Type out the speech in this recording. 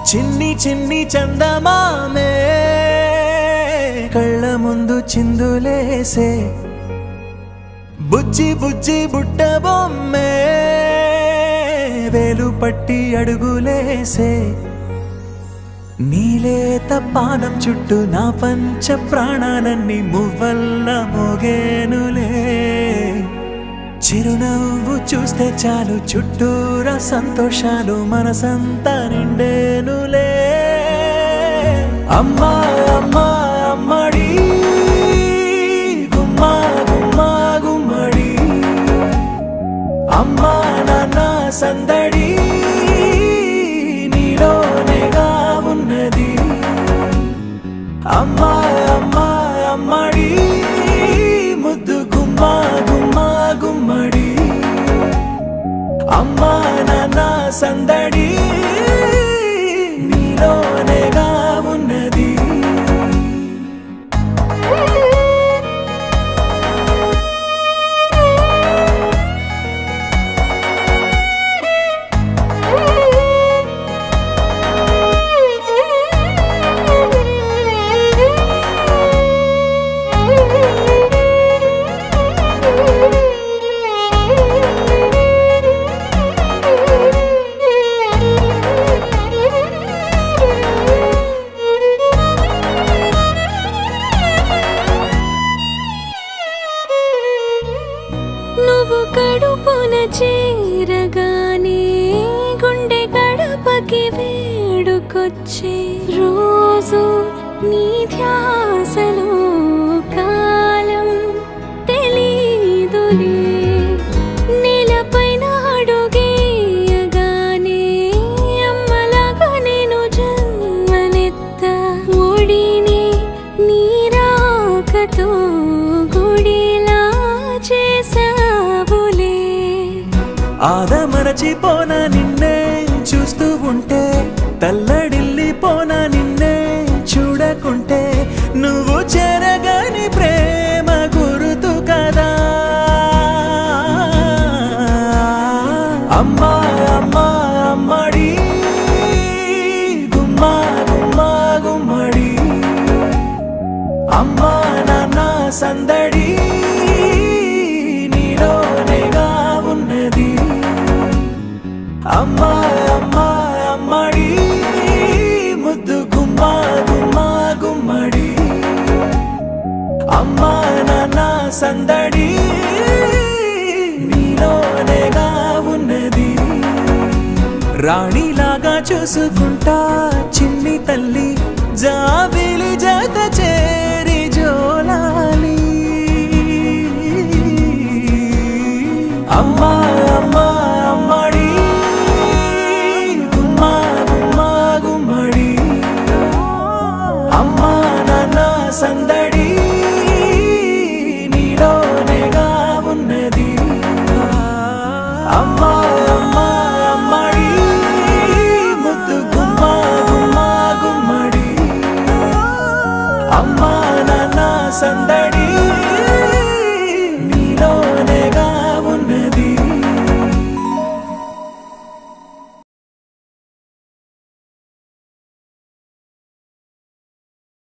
చిన్ని చిన్ని చందమామే కళ్ళ ముందు చిందులేసే బుజ్జి బుజ్జి బుట్ట బొమ్మే వేలు పట్టి అడుగులేసే నీలేత పానం చుట్టూ నా పంచ ప్రాణాలన్నీ మువ్వల్ల మోగేనులే చిరునవ్వు చూస్తే చాలు చుట్టూరా సంతోషాలు మనసంతా నిండేనులే అమ్మా అమ్మా అమ్మడి గుమ్మా గుమ్మా గుమ్మడి అమ్మా నాన్న సందడి నీలోనేగా ఉన్నది అమ్మా అమ్మా అమ్మడి ముద్దు గుమ్మా గుమ్మా గుమ్మడి అమ్మా నాన్న సందడి నీలోనేగా ఉన్నది నువ్వు కడుపున చేరగానే గుండె గడపకి వేడుకొచ్చే రోజు నీ ధ్యాసలో కాలం తెలీదులే నేలపైన అడుగేయగానే అమ్మలాగా నేను జన్మనెత్త ఒడిని నీ రాకతో గుడిలా చేసావులే ఆదమరచిపోనా నిన్నే చూస్తూ ఉంటే తల్లడిల్లిపోనా నిన్నే చూడకుంటే నువ్వు చెరగని ప్రేమ గురుతు కదా అమ్మా అమ్మా అమ్మడి గుమ్మా గుమ్మా గుమ్మడి అమ్మా నాన్న సందడి నీలోనేగా ఉన్నది అమ్మా అమ్మా అమ్మడి ముద్దు గుమ్మా గుమ్మా గుమ్మడి అమ్మా నాన్న సందడి నీలోనేగా ఉన్నది రాణిలాగా చూసుకుంటా చిన్ని తల్లి జాబిలి జత చేరి జోలాలి అమ్మా అమ్మా అమ్మడి గుమ్మా గుమ్మా గుమ్మడి అమ్మా నాన్న సందడి నీలోనేగా ఉన్నది అమ్మా అమ్మా అమ్మడి ముద్దు గుమ్మా గుమ్మా గుమ్మడి అమ్మా నాన్న సందడి